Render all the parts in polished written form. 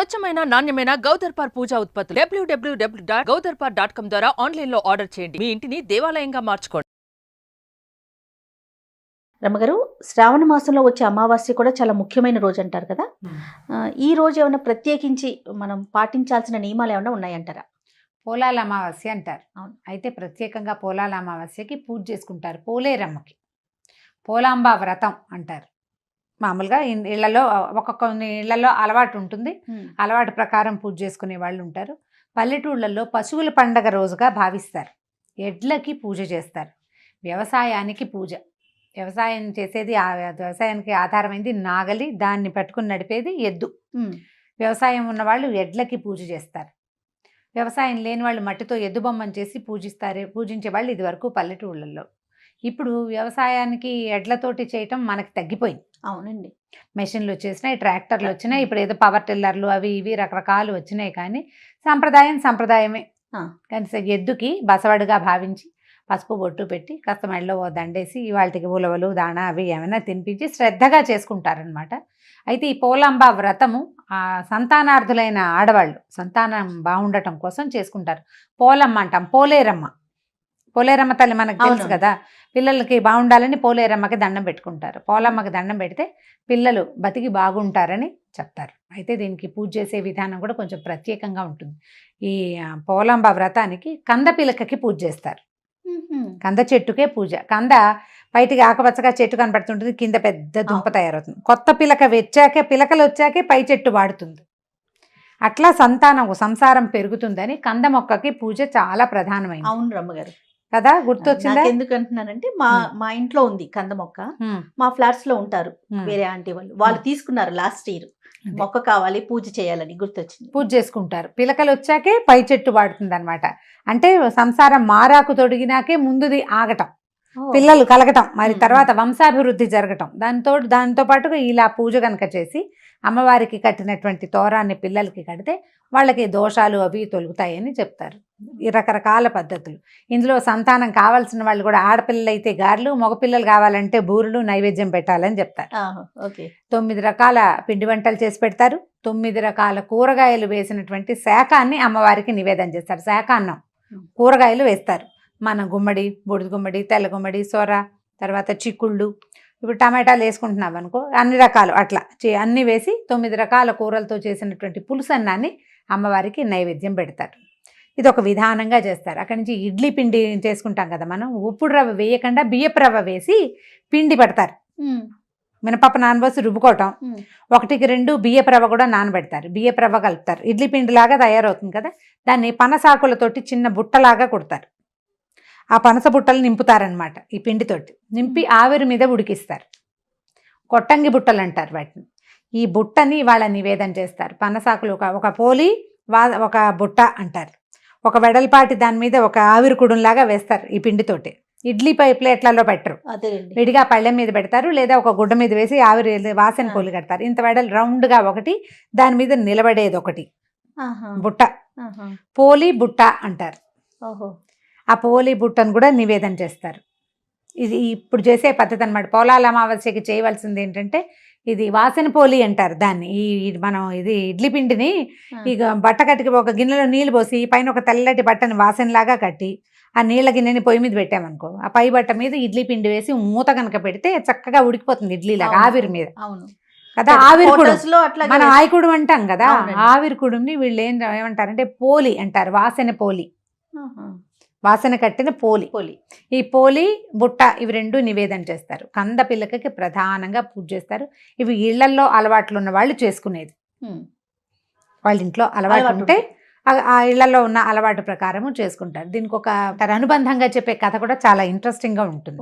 స్వచ్ఛమైన నాణ్యమైన గౌదర్పార్ పూజా ఉత్పత్తులు www.gaudarpar.com ద్వారా ఆన్లైన్ లో ఆర్డర్ చేయండి. మీ ఇంటిని దేవాలయంగా మార్చుకోండి. రమ్మగారు, శ్రావణ మాసంలో వచ్చే అమావాస్య కూడా చాలా ముఖ్యమైన రోజు అంటారు కదా. ఈ రోజు ఏమైనా ప్రత్యేకించి మనం పాటించాల్సిన నియమాలు ఏమైనా ఉన్నాయంటారా? పోలాల అమావాస్య అంటారు. అవును, అయితే ప్రత్యేకంగా పోలాల అమావాస్యకి పూజ చేసుకుంటారు. పోలేరమ్మకి పోలాంబ వ్రతం అంటారు. మామూలుగా ఇళ్లలో కొన్ని ఇళ్లలో అలవాటు ఉంటుంది. అలవాటు ప్రకారం పూజ చేసుకునే వాళ్ళు ఉంటారు. పల్లెటూళ్ళల్లో పశువుల పండగ రోజుగా భావిస్తారు. ఎడ్లకి పూజ చేస్తారు. వ్యవసాయానికి పూజ. వ్యవసాయం చేసేది వ్యవసాయానికి ఆధారమైంది నాగలి, దాన్ని పట్టుకుని నడిపేది ఎద్దు. వ్యవసాయం ఉన్న వాళ్ళు ఎడ్లకి పూజ చేస్తారు. వ్యవసాయం లేని వాళ్ళు మట్టితో ఎద్దు బొమ్మను చేసి పూజించే వాళ్ళు ఇదివరకు పల్లెటూళ్ళల్లో. ఇప్పుడు వ్యవసాయానికి ఎడ్లతోటి చేయటం మనకి తగ్గిపోయింది. అవునండి, మెషిన్లు వచ్చేసినాయి, ట్రాక్టర్లు వచ్చినాయి, ఇప్పుడు ఏదో పవర్ టిల్లర్లు అవి ఇవి రకరకాలు వచ్చినాయి. కానీ సంప్రదాయమే. కానీ ఎద్దుకి బసవడుగా భావించి పసుపు బొట్టు పెట్టి కాస్త మెడలో దండేసి వాళ్ళకి ఉలవలు దాణా అవి ఏమైనా తినిపించి శ్రద్ధగా చేసుకుంటారనమాట. అయితే ఈ పోలాంబ వ్రతము సంతానార్థులైన ఆడవాళ్ళు సంతానం బాగుండటం కోసం చేసుకుంటారు. పోలమ్మ అంటాం, పోలేరమ్మ తల్లి మనకు తెలుసు కదా. పిల్లలకి బాగుండాలని పోలేరమ్మకి దండం పెట్టుకుంటారు. పోలమ్మకి దండం పెడితే పిల్లలు బతికి బాగుంటారని చెప్తారు. అయితే దీనికి పూజ చేసే విధానం కూడా కొంచెం ప్రత్యేకంగా ఉంటుంది. ఈ పోలంబ వ్రతానికి కంద పిలకకి పూజ చేస్తారు. కంద చెట్టుకే పూజ. కంద బయటికి ఆకుపచ్చగా చెట్టు కనపడుతుంటుంది, కింద పెద్ద దుంప తయారవుతుంది. కొత్త పిలకలు వచ్చాకే పై చెట్టు వాడుతుంది. అట్లా సంసారం పెరుగుతుందని కంద మొక్కకి పూజ చాలా ప్రధానమైంది. అవును రమ్మగారు కదా, గుర్తొచ్చిందా? ఎందుకు అంటున్నానంటే మా ఇంట్లో ఉంది కంద మొక్క. మా ఫ్లాట్స్ లో ఉంటారు వేరే ఆంటీ వాళ్ళు తీసుకున్నారు లాస్ట్ ఇయర్. మొక్క కావాలి పూజ చేయాలని గుర్తొచ్చింది. పూజ చేసుకుంటారు. పిలకలు వచ్చాకే పై చెట్టు వాడుతుంది అనమాట. అంటే సంసారం మారాకు తొడిగినాకే ముందుది ఆగటం, పిల్లలు కలగటం, మరి తర్వాత వంశాభివృద్ధి జరగటం. దాంతో పాటుగా ఇలా పూజ కనుక చేసి అమ్మవారికి కట్టినటువంటి తోరాన్ని పిల్లలకి కడితే వాళ్ళకి దోషాలు అవి తొలుగుతాయని చెప్తారు. ఈ రకరకాల పద్ధతులు. ఇందులో సంతానం కావాల్సిన వాళ్ళు కూడా ఆడపిల్లలు అయితే గారెలు, మగపిల్లలు కావాలంటే బూరెలు నైవేద్యం పెట్టాలని చెప్తారు. 9 రకాల పిండి వంటలు చేసి పెడతారు. 9 రకాల కూరగాయలు వేసినటువంటి శాకాన్ని అమ్మవారికి నివేదన చేస్తారు. శాకాన్నం కూరగాయలు వేస్తారు. మన గుమ్మడి, బూడిద గుమ్మడి, తెల్ల గుమ్మడి, సొర, తర్వాత చిక్కుళ్ళు, ఇప్పుడు టమాటాలు వేసుకుంటున్నాం అనుకో, అన్ని రకాలు అట్లా అన్నీ వేసి 9 రకాల కూరలతో చేసినటువంటి పులుసన్నాన్ని అమ్మవారికి నైవేద్యం పెడతారు. ఇది ఒక విధానంగా చేస్తారు. అక్కడి నుంచి ఇడ్లీ పిండి చేసుకుంటాం కదా మనం. ఉప్పుడు రవ్వ వేయకుండా బియ్యపు రవ్వ వేసి పిండి పడతారు. మినపప్పు నానబోసి రుబ్బుకోవటం, 1కి 2 బియ్యపు రవ్వ కూడా నానబెడతారు. బియ్యపు రవ్వ కలుపుతారు. ఇడ్లీ పిండిలాగా తయారవుతుంది కదా. దాన్ని పనసాకులతోటి చిన్న బుట్టలాగా కుడతారు. ఆ పనస బుట్టలు నింపుతారనమాట. ఈ పిండితోటి నింపి ఆవిరి మీద ఉడికిస్తారు. కొట్టంగి బుట్టలు అంటారు వాటిని. ఈ బుట్టని వాళ్ళ నివేదన చేస్తారు. పనసాకులు ఒక పోలి ఒక బుట్ట అంటారు. ఒక వెడల్పాటి దాని మీద ఒక ఆవిరి కుడుంలాగా వేస్తారు ఈ పిండితోటి. ఇడ్లీ ప్లేట్లలో పెట్టరు, విడిగా పళ్ళెం మీద పెడతారు, లేదా ఒక గుడ్డ మీద వేసి ఆవిరి వాసన పోలి కడతారు. ఇంత వెడల్ రౌండ్గా ఒకటి, దాని మీద నిలబడేది ఒకటి బుట్ట. పోలి బుట్ట అంటారు. ఆ పోలి బుట్టను కూడా నివేదన చేస్తారు. ఇది ఇప్పుడు చేసే పద్ధతి అనమాట. పోలాల అమావాస్యకి చేయవలసింది ఏంటంటే ఇది వాసన పోలి అంటారు దాన్ని. మనం ఇది ఇడ్లీ పిండిని ఇక బట్ట కట్టి ఒక గిన్నెలో నీళ్ళు పోసి పైన ఒక తెల్లటి బట్టని వాసనలాగా కట్టి ఆ నీళ్ళ గిన్నెని పొయ్యి మీద పెట్టామనుకో, ఆ పై బట్ట మీద ఇడ్లీ పిండి వేసి మూత కనుక పెడితే చక్కగా ఉడికిపోతుంది ఇడ్లీలాగా ఆవిరి మీద కదా. ఆవిరి కుడు మనం ఆయికుడు అంటాం కదా. ఆవిరి కుడుని వీళ్ళు ఏమంటారంటే పోలి అంటారు. వాసన కట్టిన పోలి. ఈ పోలి బుట్ట ఇవి 2 నివేదన చేస్తారు. కంద పిల్లకకి ప్రధానంగా పూజ చేస్తారు. ఇవి ఇళ్లల్లో అలవాట్లు ఉన్న వాళ్ళు చేసుకునేది. వాళ్ళ ఇంట్లో అలవాటు ఉంటే ఆ ఇళ్లలో ఉన్న అలవాటు ప్రకారము చేసుకుంటారు. దీనికి ఒక అనుబంధంగా చెప్పే కథ కూడా చాలా ఇంట్రెస్టింగ్గా ఉంటుంది.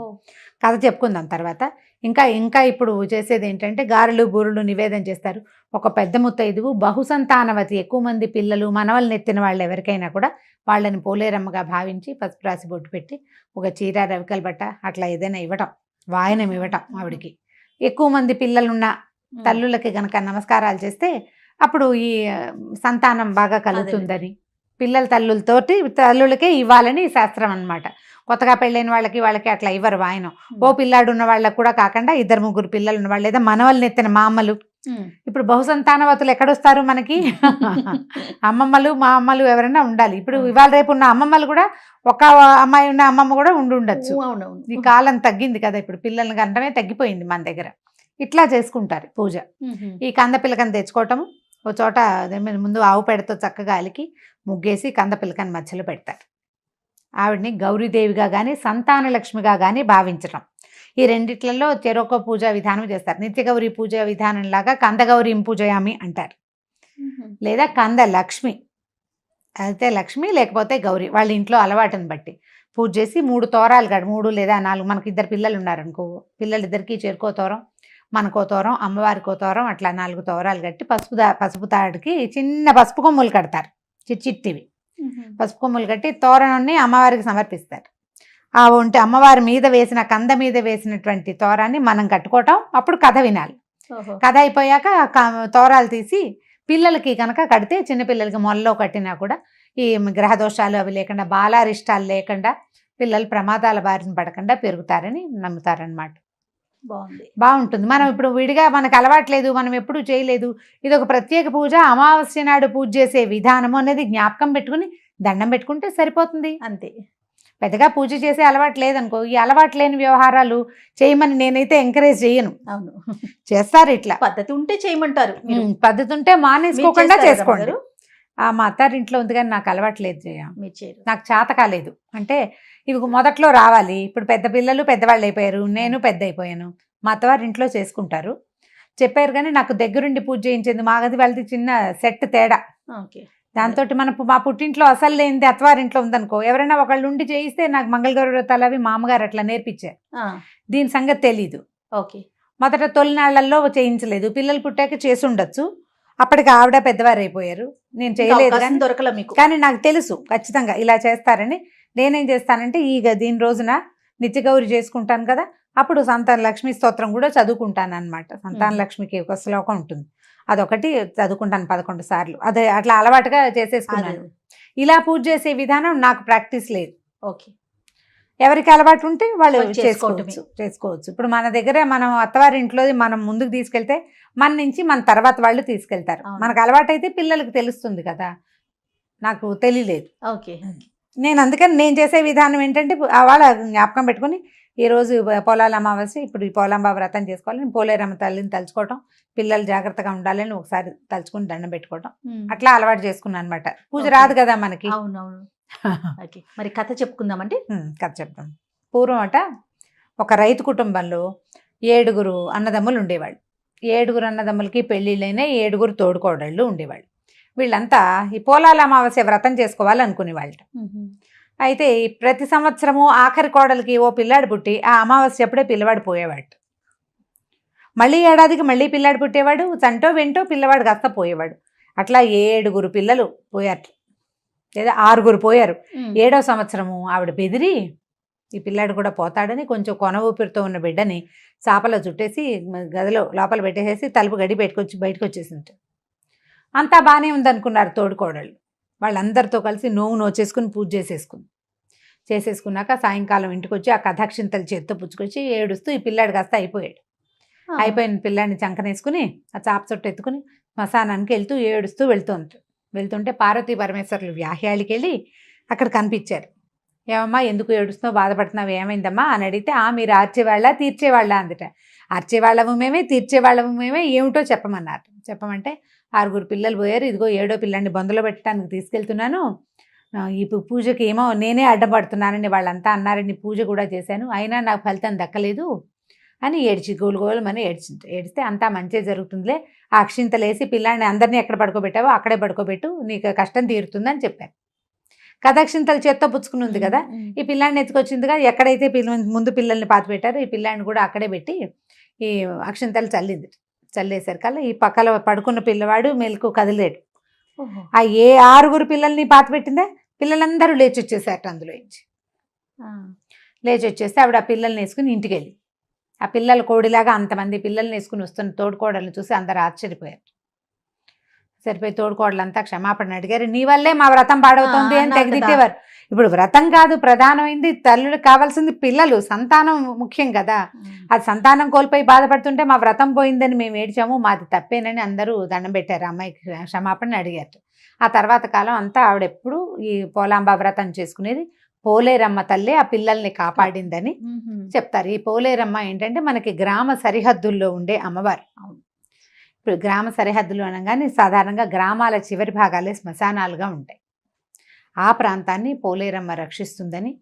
కథ చెప్పుకుందాం తర్వాత. ఇంకా ఇప్పుడు చేసేది ఏంటంటే గారెలు బూరెలు నివేదన చేస్తారు. ఒక పెద్ద ముత్తైదువు బహుసంతానవతి, ఎక్కువ మంది పిల్లలు మనవల్ని ఎత్తిన వాళ్ళు ఎవరికైనా కూడా వాళ్ళని పోలేరమ్మగా భావించి పసుపు రాసి బొట్టు పెట్టి ఒక చీర, రవికల బట్ట అట్లా ఏదైనా ఇవ్వటం, వాయనం ఇవ్వటం. ఆవిడికి ఎక్కువ మంది పిల్లలున్న తల్లులకి గనక నమస్కారాలు చేస్తే అప్పుడు ఈ సంతానం బాగా కలుగుతుందని, పిల్లల తల్లులకే ఇవ్వాలని శాస్త్రం అన్నమాట. కొత్తగా పెళ్ళైన వాళ్ళకి అట్లా ఇవ్వరు వాయనం. ఓ పిల్లాడు ఉన్న వాళ్ళకి కూడా కాకుండా 2-3 పిల్లలు ఉన్న వాళ్ళు, లేదా మనవల్ని ఎత్తిన మామలు ఇప్పుడు బహుసంతానవతులు ఎక్కడొస్తారు మనకి? అమ్మమ్మలు మా అమ్మలు ఎవరైనా ఉండాలి. ఇప్పుడు ఇవాళ రేపు ఉన్న అమ్మమ్మలు కూడా ఒక అమ్మాయి ఉన్న అమ్మమ్మ కూడా ఉండొచ్చు. అవునవును. ఈ కాలం తగ్గింది కదా, ఇప్పుడు పిల్లల్ని కంటమే తగ్గిపోయింది మన దగ్గర. ఇట్లా చేసుకుంటారు పూజ. ఈ కంద పిల్లకని తెచ్చుకోవటము, ఒక చోట ముందు ఆవు పెడతో చక్కగా అలికి ముగ్గేసి కంద పిల్లకని మధ్యలో పెడతారు. ఆవిడ్ని గౌరీదేవిగా కానీ సంతాన లక్ష్మిగా కానీ భావించటం. ఈ రెండిట్లలో చెరొక పూజా విధానం చేస్తారు. నిత్యగౌరి పూజా విధానం లాగా కందగౌరీ పూజయామి అంటారు, లేదా కంద లక్ష్మి. అయితే లక్ష్మి లేకపోతే గౌరీ వాళ్ళ ఇంట్లో అలవాటుని బట్టి పూజ చేసి 3 తోరాలు 3 లేదా 4, మనకి 2 పిల్లలు ఉన్నారనుకో, పిల్లలిద్దరికీ చెరుకో తోరం, మనకో తోరం, అమ్మవారికో తోరం, అట్లా 4 తోరాలు కట్టి పసుపు తాడికి చిన్న పసుపు కొమ్ములు కడతారు, చిట్టివి పసుపు కొమ్ములు కట్టి తోరణాన్ని అమ్మవారికి సమర్పిస్తారు. ఆ ఉంటే అమ్మవారి మీద వేసిన కంద మీద వేసినటువంటి తోరాన్ని మనం కట్టుకోవటం, అప్పుడు కథ వినాలి. కథ అయిపోయాక తోరాలు తీసి పిల్లలకి కనుక కడితే, చిన్నపిల్లలకి మొల్లో కట్టినా కూడా ఈ గ్రహదోషాలు అవి లేకుండా, బాలారిష్టాలు లేకుండా పిల్లలు ప్రమాదాల బారిన పడకుండా పెరుగుతారని నమ్ముతారనమాట. బాగుంటుంది. మనం ఇప్పుడు విడిగా మనకు అలవాట్లేదు, మనం ఎప్పుడు చేయలేదు, ఇది ఒక ప్రత్యేక పూజ, అమావాస్య నాడు పూజ చేసే విధానము అనేది జ్ఞాపకం పెట్టుకుని దండం పెట్టుకుంటే సరిపోతుంది అంతే. పెద్దగా పూజ చేసే అలవాటు లేదనుకో, ఈ అలవాటు లేని వ్యవహారాలు చేయమని నేనైతే ఎంకరేజ్ చేయను. అవును, చేస్తారు ఇట్లా. పద్ధతి ఉంటే చేయమంటారు. పద్ధతి ఉంటే మానేసుకోకుండా చేసుకోండి. మా అత్తారింట్లో ఉంది కానీ నాకు అలవాటు లేదు చేయ, నాకు చేత కాలేదు. అంటే ఇవి మొదట్లో రావాలి, ఇప్పుడు పెద్ద పిల్లలు పెద్దవాళ్ళు అయిపోయారు, నేను పెద్ద అయిపోయాను. మా అత్తవారి ఇంట్లో చేసుకుంటారు, చెప్పారు కానీ నాకు దగ్గరుండి పూజ చేయించింది. మా గది వాళ్ళది చిన్న సెట్ తేడా. దాంతో మా పుట్టింట్లో అసలు లేనిది అత్తవారింట్లో ఉందనుకో, ఎవరైనా ఒకళ్ళు ఉండి చేయిస్తే నాకు మంగళగౌరి వ్రతాలు అవి మామగారు అట్లా నేర్పించారు. దీని సంగతి తెలీదు. మొదట తొలినాళ్లలో చేయించలేదు, పిల్లలు పుట్టాక చేసి ఉండొచ్చు. అప్పటికి ఆవిడ పెద్దవారు అయిపోయారు, నేను చేయలేదు దొరకలే మీకు. కానీ నాకు తెలుసు ఖచ్చితంగా ఇలా చేస్తారని. నేనేం చేస్తానంటే దీని రోజున నిత్యగౌరి చేసుకుంటాను కదా, అప్పుడు సంతాన లక్ష్మి స్తోత్రం కూడా చదువుకుంటాను అనమాట. సంతాన లక్ష్మికి ఒక శ్లోకం ఉంటుంది, అదొకటి చదువుకుంటాను 11 సార్లు. అదే అట్లా అలవాటుగా చేసేసుకున్నాను. ఇలా పూజ చేసే విధానం నాకు ప్రాక్టీస్ లేదు. ఓకే, ఎవరికి అలవాటు ఉంటే వాళ్ళు చేసుకోవచ్చు. ఇప్పుడు మన దగ్గర మనం అత్తవారి ఇంట్లో మనం ముందుకు తీసుకెళ్తే మన నుంచి మన తర్వాత వాళ్ళు తీసుకెళ్తారు. మనకు అలవాటు అయితే పిల్లలకు తెలుస్తుంది కదా, నాకు తెలియలేదు. ఓకే, నేను అందుకని నేను చేసే విధానం ఏంటంటే, వాళ్ళ జ్ఞాపకం పెట్టుకుని ఈరోజు పోలాల అమావాస్య, ఇప్పుడు ఈ పోలాంబ వ్రతం చేసుకోవాలి, పోలేరమ్మ తల్లిని తలుచుకోవటం, పిల్లలు జాగ్రత్తగా ఉండాలని ఒకసారి తలుచుకుని దండం పెట్టుకోవటం, అట్లా అలవాటు చేసుకున్నాను అనమాట. పూజ రాదు కదా మనకి. అవునవును. మరి కథ చెప్పుకుందామండి. కథ చెప్తాం. పూర్వం ఒక రైతు కుటుంబంలో 7 అన్నదమ్ములు ఉండేవాళ్ళు. 7 అన్నదమ్ములకి పెళ్ళిళ్ళైనా 7 తోడుకోడళ్ళు ఉండేవాళ్ళు. వీళ్ళంతా ఈ పోలాల అమావాస్య వ్రతం చేసుకోవాలనుకునేవాళ్ళు. అయితే ప్రతి సంవత్సరము ఆఖరి కోడలికి ఓ పిల్లాడు పుట్టి ఆ అమావాస్య అప్పుడే పిల్లవాడు పోయేవాడు. మళ్ళీ ఏడాదికి మళ్ళీ పిల్లాడు పుట్టేవాడు, చంటో వెంటో పిల్లవాడు కాస్త పోయేవాడు. అట్లా 7 పిల్లలు పోయారు, లేదా 6 పోయారు. 7వ సంవత్సరము ఆవిడ బెదిరి ఈ పిల్లాడు కూడా పోతాడని కొంచెం కొన ఊపిరితో ఉన్న బిడ్డని చాపలో చుట్టేసి గదిలో లోపల పెట్టేసేసి తలుపు గడి బయటకు వచ్చేసింది. అంతా బాగానే ఉందనుకున్నారు తోడుకోడళ్ళు. వాళ్ళందరితో కలిసి నోచేసుకుని పూజ చేసేసుకున్నాక సాయంకాలం ఇంటికి వచ్చి ఆ కథాక్షింతలు చేత్తో పుచ్చుకొచ్చి ఏడుస్తూ ఈ పిల్లాడు కాస్త అయిపోయాడు. అయిపోయిన పిల్లాడిని చంకనేసుకుని ఆ చాప చుట్టూ ఎత్తుకుని శ్మశానానికి ఏడుస్తూ వెళ్తుంటే పార్వతీ పరమేశ్వరులు వ్యాహ్యాళికి వెళ్ళి అక్కడ కనిపించారు. ఏమమ్మా ఎందుకు ఏడుస్తున్నావు, బాధపడుతున్నావు, ఏమైందమ్మా అని అడిగితే, మీరు ఆర్చేవాళ్ళ తీర్చేవాళ్ళ అందట. ఆర్చేవాళ్ళము మేమే, తీర్చేవాళ్ళము మేమే, ఏమిటో చెప్పమన్నారు. చెప్పమంటే 6 పిల్లలు పోయారు, ఇదిగో 7వ పిల్లాన్ని బొందలో పెట్టడానికి తీసుకెళ్తున్నాను, ఈ పూజకి ఏమో నేనే అడ్డపడుతున్నానని వాళ్ళంతా అన్నారని పూజ కూడా చేశాను, అయినా నాకు ఫలితం దక్కలేదు అని గోలుమని ఏడిస్తే, అంతా మంచి జరుగుతుందిలే, ఆ అక్షింతలేసి పిల్లాన్ని అందరినీ ఎక్కడ పడుకోబెట్టావో అక్కడే పడుకోబెట్టు, నీకు కష్టం తీరుతుందని చెప్పారు. కథాక్షింతలు చేత్తో పుచ్చుకుని ఉంది కదా, ఈ పిల్లాన్ని ఎత్తుకొచ్చిందిగా, ఎక్కడైతే ముందు పిల్లల్ని పాతి పెట్టారో ఈ పిల్లాన్ని కూడా అక్కడే పెట్టి ఈ అక్షింతలు చల్లేసరికల్లా ఈ పక్కల పడుకున్న పిల్లవాడు మెలకు కదిలేడు. ఆ 6 పిల్లల్ని పాతి పెట్టిందే పిల్లలందరూ లేచి వచ్చేసారట. అందులో లేచి వచ్చేస్తే ఆవిడ ఆ పిల్లల్ని వేసుకుని ఇంటికి వెళ్ళి, ఆ పిల్లల కోడిలాగా అంతమంది పిల్లల్ని వేసుకుని వస్తున్న తోడుకోడల్ని చూసి అందరు ఆశ్చర్యపోయారు. సరిపోయి తోడుకోడలంతా క్షమాపణ అడిగారు, నీ వల్లే మా వ్రతం పాడవుతుంది అని అన్నారు కదా. తెగదిట్టేవారు. ఇప్పుడు వ్రతం కాదు ప్రధానమైంది, తల్లులకు కావాల్సింది పిల్లలు, సంతానం ముఖ్యం కదా. అది సంతానం కోల్పోయి బాధపడుతుంటే మా వ్రతం పోయిందని మేము ఏడ్చాము, మాది తప్పేనని అందరూ దండం పెట్టారు, అమ్మాయికి క్షమాపణ అడిగారు. ఆ తర్వాత కాలం అంతా ఆవిడెప్పుడు ఈ పోలాంబ వ్రతం చేసుకునేది. పోలేరమ్మ తల్లే ఆ పిల్లల్ని కాపాడిందని చెప్తారు. ఈ పోలేరమ్మ ఏంటంటే మనకి గ్రామ సరిహద్దుల్లో ఉండే అమ్మవారు. ఇప్పుడు గ్రామ సరిహద్దులు అనగానే సాధారణంగా గ్రామాల చివరి భాగాలే శ్మశానాలుగా ఉంటాయి. ఆ ప్రాంతాన్ని పోలేరమ్మ రక్షిస్తుందని,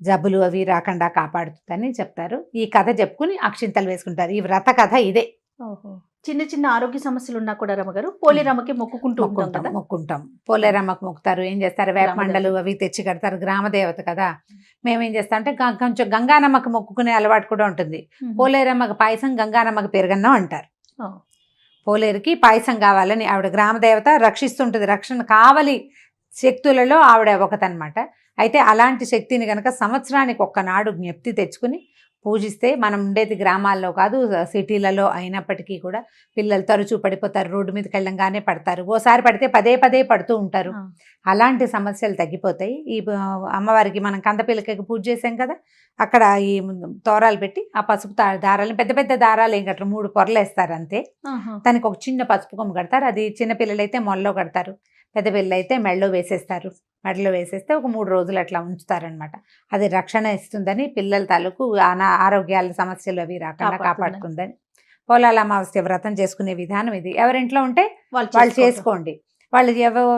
జబ్బులు అవి రాకుండా కాపాడుతుందని చెప్తారు. ఈ కథ చెప్పుకుని అక్షింతలు వేసుకుంటారు. ఈ వ్రత కథ ఇదే. ఓహో. చిన్న చిన్న ఆరోగ్య సమస్యలు ఉన్నా కూడా రమ్మగారు పోలేరమ్మకి మొక్కుకుంటూ ఉంటాం కదా. మొక్కుంటాం, పోలేరమ్మకు మొక్కుతారు. ఏం చేస్తారు, వేప మండలు అవి తెచ్చి కడతారు, గ్రామ దేవత కదా. మేమేం చేస్తాం అంటే కొంచెం గంగానమ్మకి మొక్కుకునే అలవాటు కూడా ఉంటుంది. పోలేరమ్మకి పాయసం, గంగానమ్మకి పెరుగన్నం అంటారు. పోలేరుకి పాయసం కావాలని ఆవిడ గ్రామ దేవత రక్షిస్తుంటుంది. రక్షణ కావలి శక్తులలో ఆవిడ ఒకతనమాట. అయితే అలాంటి శక్తిని కనుక సంవత్సరానికి ఒక్కనాడు జ్ఞప్తి తెచ్చుకుని పూజిస్తే, మనం ఉండేది గ్రామాల్లో కాదు సిటీలలో అయినప్పటికీ కూడా పిల్లలు తరచూ పడిపోతారు, రోడ్డు మీదకి వెళ్ళంగానే పడతారు, ఓసారి పడితే పదే పదే పడుతూ ఉంటారు. అలాంటి సమస్యలు తగ్గిపోతాయి. ఈ అమ్మవారికి మనం కందపిల్లకి పూజ చేసాం కదా, అక్కడ ఈ తోరాలు పెట్టి ఆ పసుపు దారాలను, పెద్ద పెద్ద దారాలు ఏం కట్టరు, 3 పొరలు వేస్తారు అంతే. దానికి ఒక చిన్న పసుపు కొమ్ము కడతారు. అది చిన్న పిల్లలైతే మొల్లో కడతారు, పెద్ద పిల్లలు అయితే మెడలో వేసేస్తారు. మెడలో వేసేస్తే ఒక 3 రోజులు అట్లా ఉంచుతారనమాట. అది రక్షణ ఇస్తుందని, పిల్లల తాలూకు ఆరోగ్యాల సమస్యలు అవి రాకుండా కాపాడుతుందని. పోలాల అమావాస్య వ్రతం చేసుకునే విధానం ఇది. ఎవరింట్లో ఉంటే వాళ్ళు చేసుకోండి. వాళ్ళు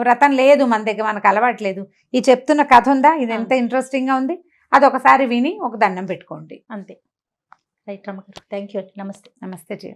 వ్రతం లేదు మన దగ్గర, మనకు అలవాట్లేదు, ఈ చెప్తున్న కథ ఉందా, ఇది ఎంత ఇంట్రెస్టింగ్గా ఉంది, అది ఒకసారి విని ఒక దండం పెట్టుకోండి అంతే. రైట్ రమ్మగారు, థ్యాంక్ యూ. నమస్తే. నమస్తే జీ.